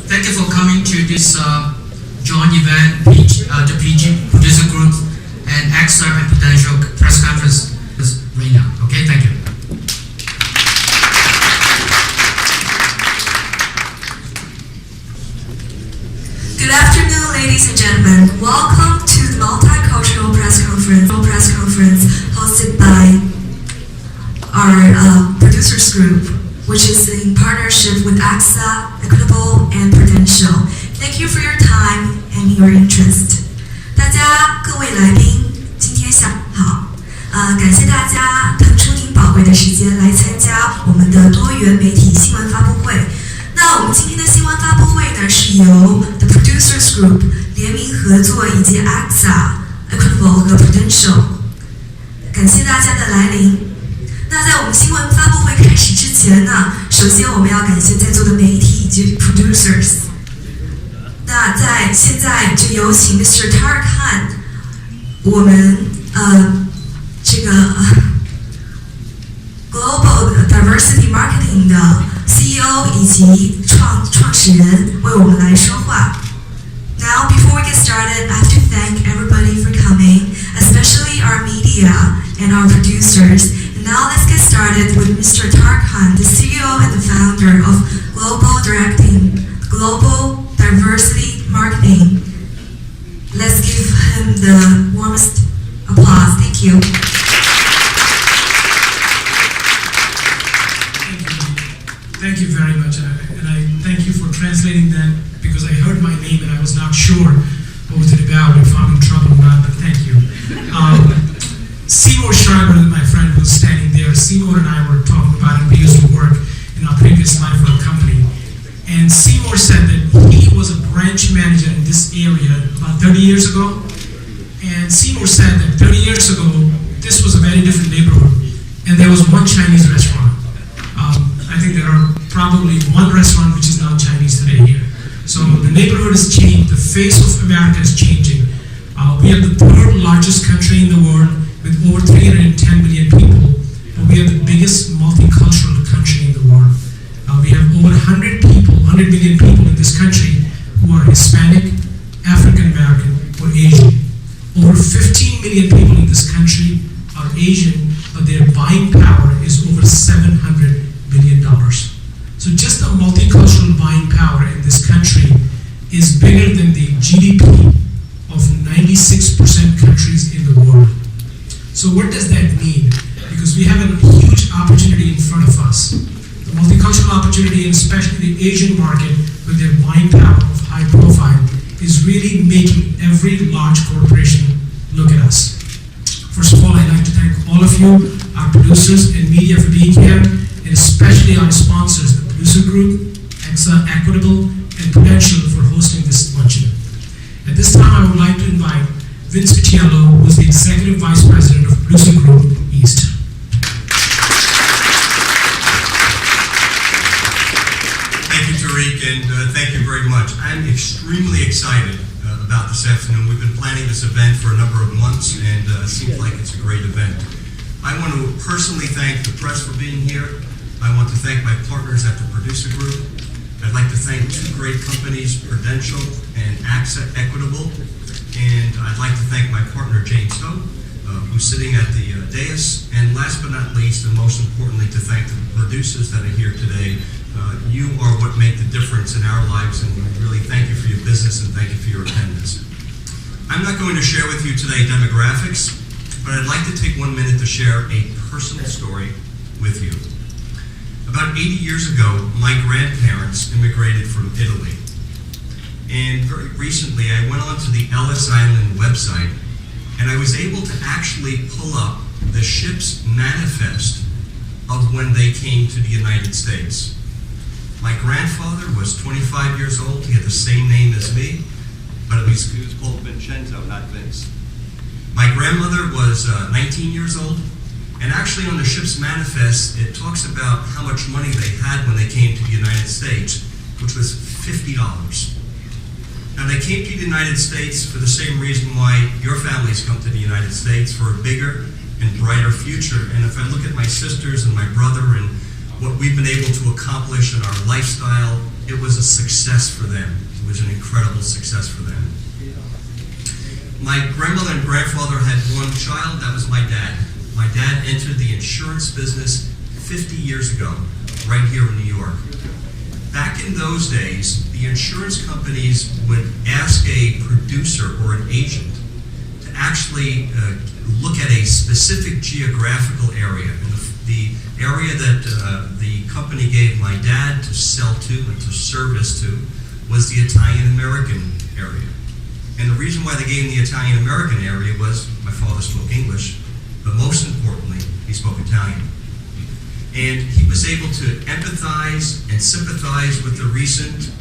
Thank you for coming to this joint event, the PG Producer Group and AXA and Potential Press Conference right now. Okay, thank you. Good afternoon, ladies and gentlemen. Welcome to the Multicultural Press Conference hosted by our Producers Group, which is in partnership with AXA, Equitable, and Prudential. Thank you for your time and your interest. 各位来宾，今天下午好。感谢大家腾出您宝贵的时间来参加我们的多元媒体新闻发布会。那我们今天的新闻发布会呢，是由 The Producers Group 联名合作，以及 AXA、Equitable 和 Prudential。感谢大家的来临。那在我们新闻发布会开始之前呢，首先我们要感谢在座的媒体以及 producers。那现在就有请 Mr. Tarek Han， 我们这个Global Diversity Marketing 的 CEO 以及创始人为我们来说话。Now, before we get started, I have to thank everybody for coming, especially our media and our producers. And now let's get started with Mr. Tarek Han, the CEO and the founder of Global Diversity Marketing. Let's give him the warmest applause. Thank you. Thank you very much, and I thank you for translating that, because I heard my name and I was not sure what was it about, if I'm in trouble or not, but thank you. Seymour Schreiber, my friend who's standing there, Seymour and I were talking about it. We used to work in our previous life for a company, and Seymour said that he was a branch manager in this area about 30 years ago, and Seymour said that 30 years ago, this was a very different neighborhood, and there was one Chinese restaurant. I think there are probably one restaurant which is not Chinese today here. So the neighborhood has changed, the face of America is changing. We are the third largest country in the world with over 310 million people, but we are the biggest multicultural country in the world. We have over 100 million people in this country who are Hispanic, African American, or Asian. Over 15 million people in this country are Asian, but their buying power is over $700 billion. So just the multicultural buying power in this country is bigger than the GDP of 96% countries in the world. So what does that mean? Because we have a huge opportunity in front of us. The multicultural opportunity, and especially the Asian market with their buying power of high profile, is really making every large corporation look at us. First of all, I'd like to thank all of you, our producers and media, for being here, and especially our sponsors, the Producer Group, AXA, Equitable, and Prudential, for hosting this luncheon. At this time, I would like to invite Vince Vitiello, who is the Executive Vice President of Producer Group East. Thank you, Tariq, and thank you very much. I'm extremely excited about this afternoon. We've been planning this event for a number of months, and it seems like it's a great event. I want to personally thank the press for being here. I want to thank my partners at the Producer Group. I'd like to thank two great companies, Prudential and AXA Equitable. And I'd like to thank my partner, James Ho, who's sitting at the dais. And last but not least, and most importantly, to thank the producers that are here today. You are what make the difference in our lives, and we really thank you for your business and thank you for your attendance. I'm not going to share with you today demographics, but I'd like to take 1 minute to share a personal story with you. About 80 years ago, my grandparents immigrated from Italy. And very recently, I went onto the Ellis Island website, and I was able to actually pull up the ship's manifest of when they came to the United States. My grandfather was 25 years old. He had the same name as me, but he was called Vincenzo, not Vince. My grandmother was 19 years old. And actually on the ship's manifest, it talks about how much money they had when they came to the United States, which was $50. Now they came to the United States for the same reason why your families come to the United States, for a bigger and brighter future. And if I look at my sisters and my brother and what we've been able to accomplish in our lifestyle, it was a success for them. It was an incredible success for them. My grandmother and grandfather had one child, that was my dad. My dad entered the insurance business 50 years ago, right here in New York. Back in those days, the insurance companies would ask a producer or an agent to actually look at a specific geographical area. And the area that the company gave my dad to sell to and to service to was the Italian-American area. And the reason why they gave him the Italian-American area was my father spoke English, but most importantly, he spoke Italian. And he was able to empathize and sympathize with the recent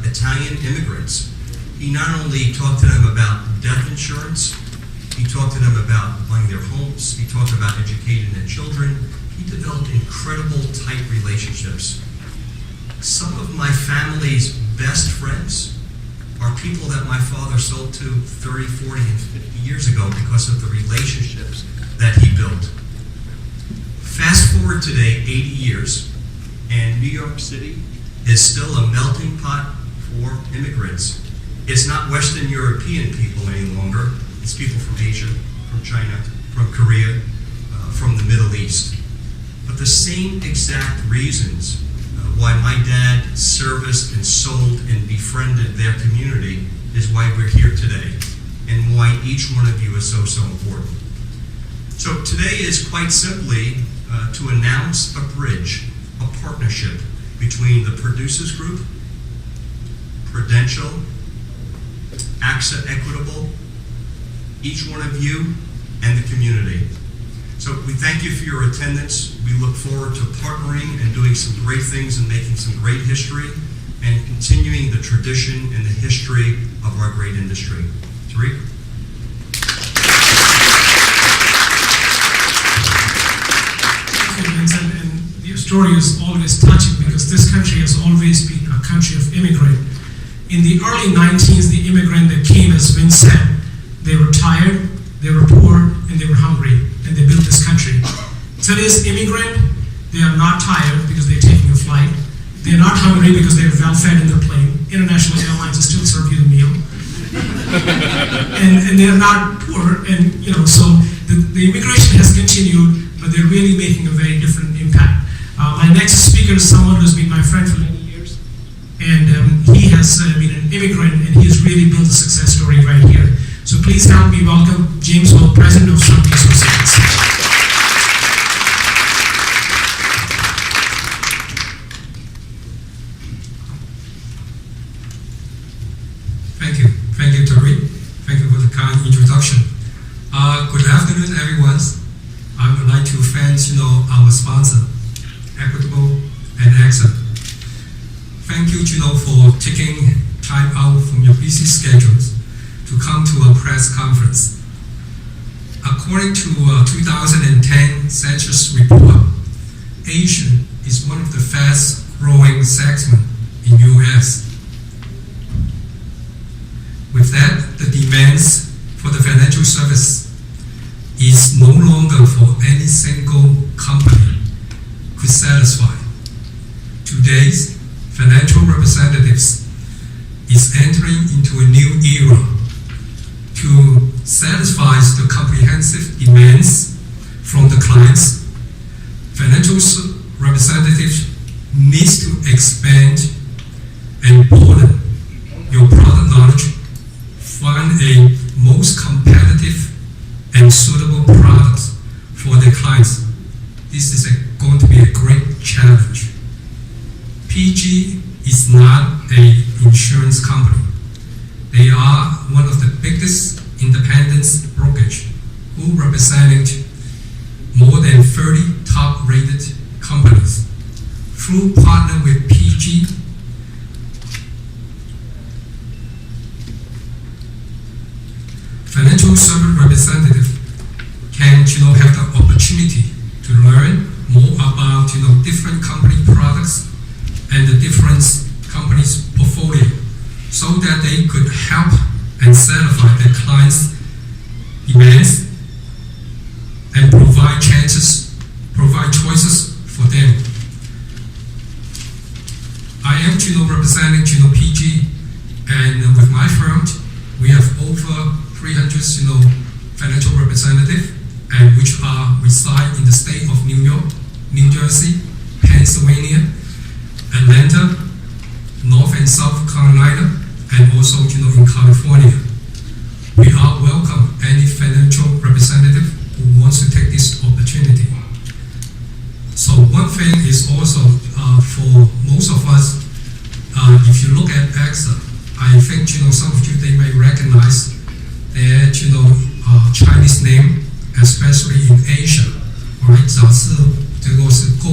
Italian immigrants. He not only talked to them about death insurance, he talked to them about buying their homes, he talked about educating their children. He developed incredible tight relationships. Some of my family's best friends are people that my father sold to 30, 40, and 50 years ago because of the relationships that he built. Fast forward today, 80 years, and New York City is still a melting pot for immigrants. It's not Western European people any longer. It's people from Asia, from China, from Korea, from the Middle East. But the same exact reasons why my dad serviced and sold and befriended their community is why we're here today, and why each one of you is so important. So today is quite simply to announce a bridge, a partnership between the Producers Group, Prudential, AXA Equitable, each one of you, and the community. So we thank you for your attendance. We look forward to partnering and doing some great things and making some great history and continuing the tradition and the history of our great industry. Tariq? Thank you, Vincent. And your story is always touching because this country has always been a country of immigrant. In the early 1990s, the immigrant that came, as Vince said, they were tired, they were poor, and they were hungry, and they built this country. Today's immigrant, they are not tired because they're taking a flight. They're not hungry because they're well fed in their plane. International airlines will still serve you the meal. and they're not poor, and so the immigration has continued, but they're really making a very different impact. My next speaker is someone who's been my friend for many years, and he has been an immigrant, and he's really built a success story right here. So please help me welcome James Hall, President of Something Associates. Thank you, Tariq. Thank you for the kind introduction. Good afternoon, everyone. I would like to thank our sponsor, Equitable and AXA. Thank you, for taking time out from your busy schedules to come to a press conference. According to a 2010 Census report, Asian is one of the fast-growing segments in U.S. With that, the demands for the financial service is no longer for any single company could satisfy. Today's financial representatives is entering into a new era to satisfy the comprehensive demands from the clients. Financial representatives needs to expand and broaden your product knowledge, find a most competitive and suitable products for their clients. This is going to be a great challenge. PG is not an insurance company. They are one of the biggest independent brokerage who represent more than 30 top-rated companies. Through partner with PG, financial service representative can have the opportunity to learn more about different company products and the different companies' portfolio, so that they could help and satisfy their clients' demands and provide choices for them. representing PG, and with my firm, we have over 300 financial representatives, and which reside in the state of New York, New Jersey, Pennsylvania, Atlanta, North and South Carolina, and also in California. We are welcome any financial representative who wants to take this opportunity. So one thing is also for most of us, if you look at AXA, I think some of you they may recognize their Chinese name, especially in Asia. Alright, 假设这个是够